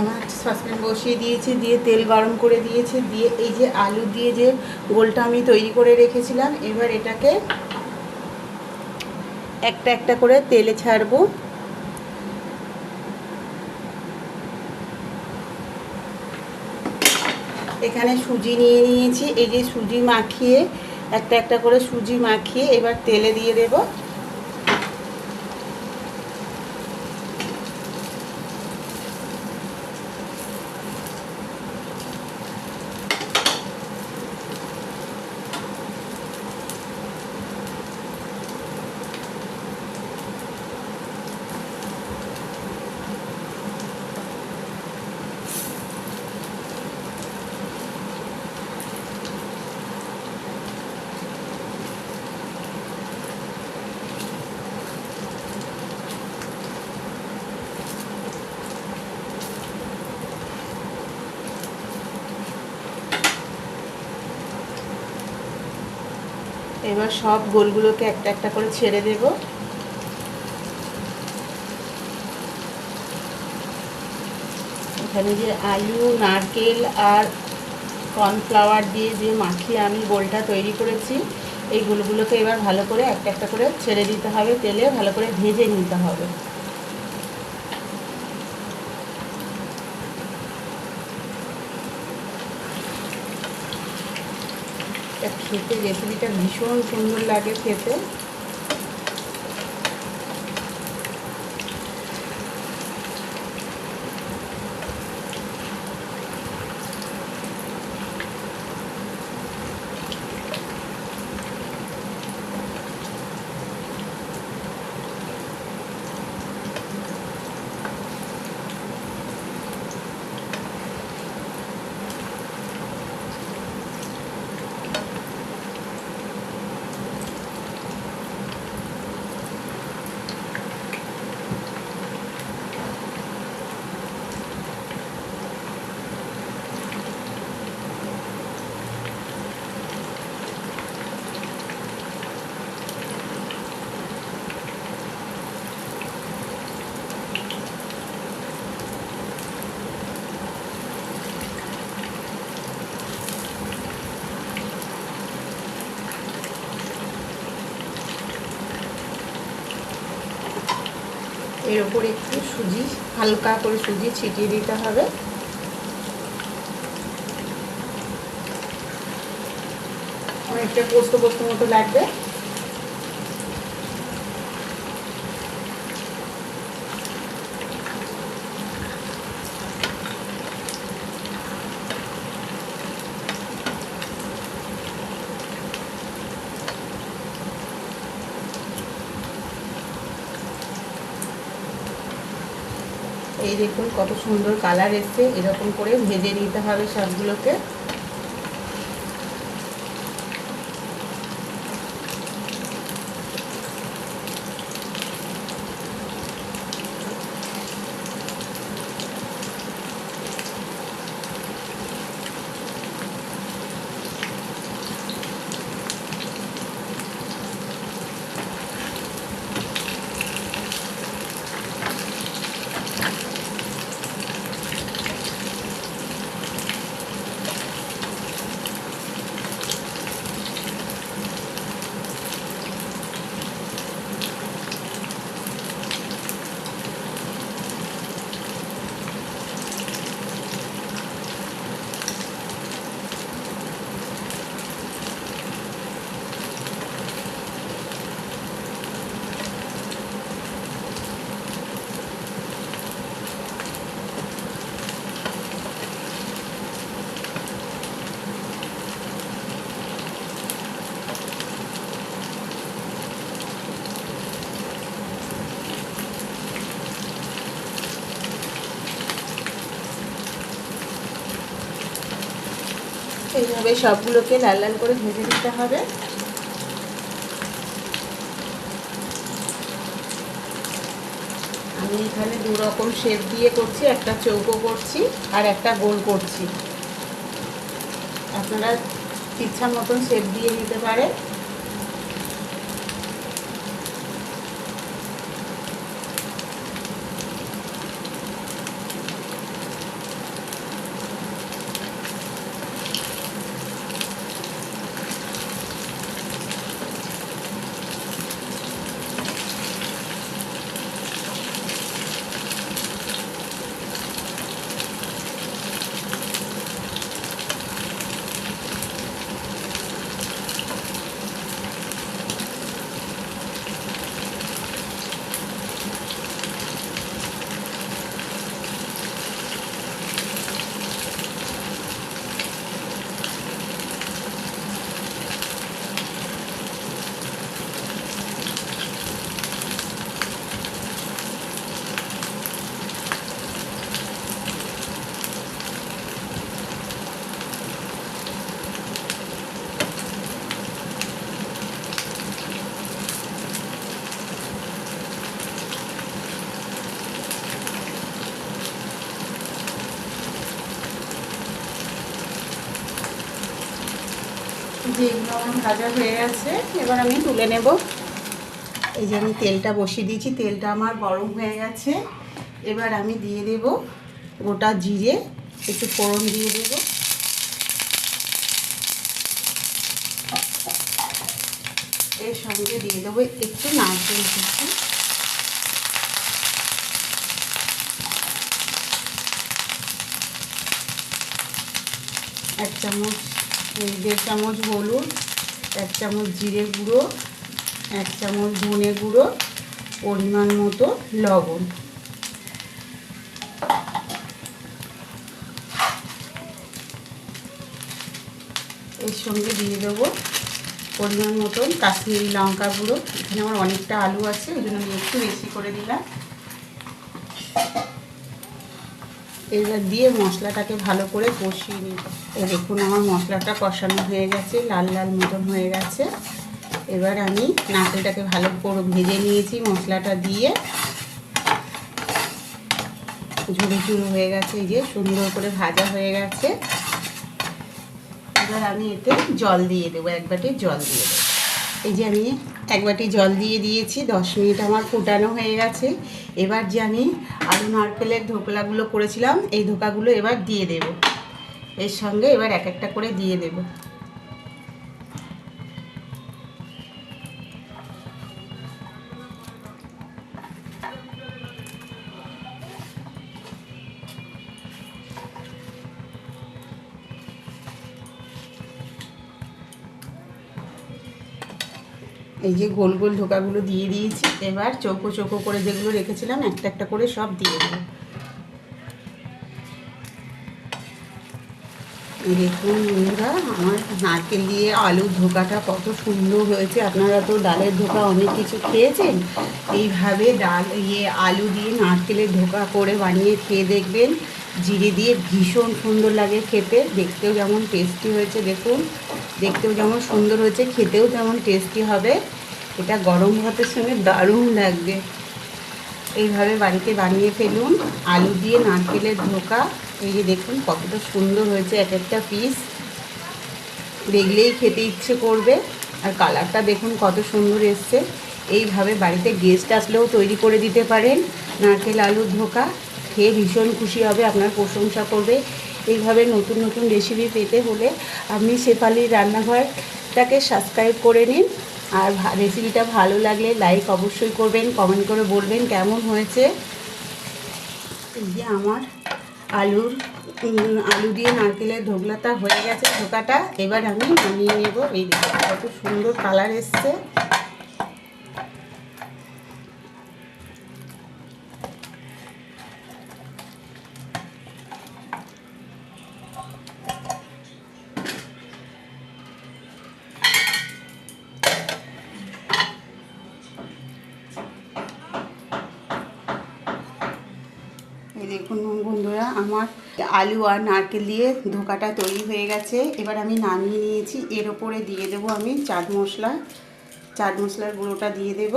আমার সসপ্যান বসিয়ে দিয়েছি, দিয়ে তেল গরম করে দিয়েছি, দিয়ে এই যে আলু দিয়ে যে গোলটা আমি তৈরি করে রেখেছিলাম, এবার এটাকে একটা একটা করে তেলে ছাড়বো। এখানে সুজি নিয়ে নিয়েছি, এই যে সুজি মাখিয়ে একটা একটা করে সুজি মাখিয়ে এবার তেলে দিয়ে দেব। এবার সব গোলগুলোকে একটা একটা করে ছেড়ে দেব। এখানে যে আলু, নারকেল আর কর্নফ্লাওয়ার দিয়ে যে মাখিয়ে আমি গোলটা তৈরি করেছি, এই গোলগুলোকে এবার ভালো করে একটা একটা করে ছেড়ে দিতে হবে, তেলে ভালো করে ভেজে নিতে হবে। খেতে রেসিপিটা ভীষণ সুন্দর লাগে খেতে। এর উপরে একটু সুজি, হালকা করে সুজি ছিটিয়ে দিতে হবে। অনেকটা পোস্ত পোস্ত মতো লাগবে। এই দেখুন কত সুন্দর কালার এসছে, এরকম করে ভেজে নিতে হবে সবগুলোকে। এইভাবে সবগুলোকে লাল লাল করে ভেজে নিতে হবে। আমি এখানে দু রকম শেপ দিয়ে করছি, একটা চৌকো করছি আর একটা গোল করছি। আপনারা ইচ্ছা মতন শেপ দিয়ে নিতে পারেন। যে এগুলো আমার ভাজা হয়ে গেছে, এবার আমি তুলে নেব। এই যে আমি তেলটা বসিয়ে দিয়েছি, তেলটা আমার গরম হয়ে গেছে। এবার আমি দিয়ে দেব গোটা জিরে, একটু ফোড়ন দিয়ে দেব। এর সঙ্গে দিয়ে দেবো একটু নারকেল কুচি, এক চামচ 1.5 চামচ হলুদ, 1 চামচ জিরে গুঁড়ো, 1 চামচ ধনে গুঁড়ো, পরিমাণ মতো লবণ। এর সঙ্গে দিয়ে দেবো পরিমাণ মতন কাশ্মীরি লঙ্কা গুঁড়ো। এখানে আমার অনেকটা আলু আছে, ওই জন্য আমি একটু বেশি করে দিলাম। এবার দিয়ে মশলাটাকে ভালো করে কষিয়ে নিই। এই দেখুন আমার মশলাটা কষানো হয়ে গেছে, লাল লাল মতন হয়ে গেছে। এবার আমি নারকেলটাকে ভালো করে ভেজে নিয়েছি, মশলাটা দিয়ে ঝুড়ো ঝুড়ো হয়ে গেছে, এই যে সুন্দর করে ভাজা হয়ে গেছে। এবার আমি এতে জল দিয়ে দেবো, 1 বাটি জল দিয়ে দেবো। এই যে আমি 1 বাটি জল দিয়ে দিয়েছি, 10 মিনিট আমার ফুটানো হয়ে গেছে। এবার যে আমি আলু নারকেলের ধোকলাগুলো করেছিলাম, এই ধোকাগুলো এবার দিয়ে দেব। এর সঙ্গে এবার এক একটা করে দিয়ে দেব। এই যে গোল গোল ধোকাগুলো দিয়ে দিয়েছি। এবার চৌকো চৌকো করে যেগুলো রেখেছিলাম একটা একটা করে সব দিয়ে দেবো। দেখুন বন্ধুরা, আমার নারকেল দিয়ে আলুর ধোকাটা কত সুন্দর হয়েছে। আপনারা তো ডালের ধোকা অনেক কিছু খেয়েছেন, এইভাবে আলু দিয়ে নারকেলের ধোকা করে বানিয়ে খেয়ে দেখবেন। জিরে দিয়ে ভীষণ সুন্দর লাগে খেতে, দেখতেও যেমন টেস্টি হয়েছে। দেখুন দেখতেও যেমন সুন্দর হয়েছে, খেতেও তেমন টেস্টি হবে। এটা গরম ভাতের সঙ্গে দারুণ লাগবে। এইভাবে বাড়িতে বানিয়ে ফেলুন আলু দিয়ে নারকেলের ধোকা। এই যে দেখুন কতটা সুন্দর হয়েছে, এক একটা পিস দেখলেই খেতে ইচ্ছে করবে। আর কালারটা দেখুন কত সুন্দর এসছে। এইভাবে বাড়িতে গেস্ট আসলেও তৈরি করে দিতে পারেন নারকেল আলুর ধোকা, খেয়ে ভীষণ খুশি হবে, আপনার প্রশংসা করবে। এইভাবে নতুন নতুন রেসিপি পেতে হলে আপনি শেফালির রান্নাঘরটাকে সাবস্ক্রাইব করে নিন। আর রেসিপিটা ভালো লাগলে লাইক অবশ্যই করবেন, কমেন্ট করে বলবেন কেমন হয়েছে। এই যে আমার আলু দিয়ে নারকেলের ধোকলাটা হয়ে গেছে, ধোকাটা। এবার আমি নামিয়ে নেব। এই দেখুন কত সুন্দর কালার এসছে। এই দেখুন বন্ধুরা, আমার আলু আর নারকেল দিয়ে ধোকাটা তৈরি হয়ে গেছে। এবার আমি নামিয়ে নিয়েছি। এর ওপরে দিয়ে দেবো আমি চাট মশলার গুঁড়োটা দিয়ে দেব।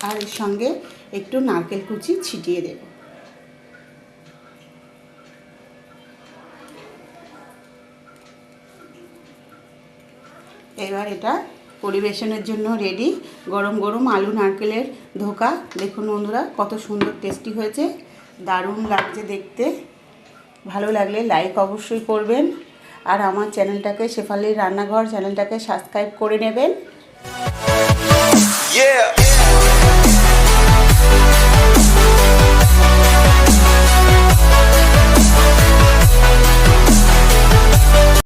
আর এর সঙ্গে একটু নারকেল কুচি ছিটিয়ে দেব। এবার এটা পরিবেশনের জন্য রেডি। গরম গরম আলু নারকেলের ধোকা। দেখুন বন্ধুরা কত সুন্দর টেস্টি হয়েছে, দারুণ লাগছে দেখতে। ভালো লাগলে লাইক অবশ্যই করবেন। আর আমার চ্যানেলটাকে, শেফালির রান্নাঘর চ্যানেলটাকে সাবস্ক্রাইব করে নেবেন।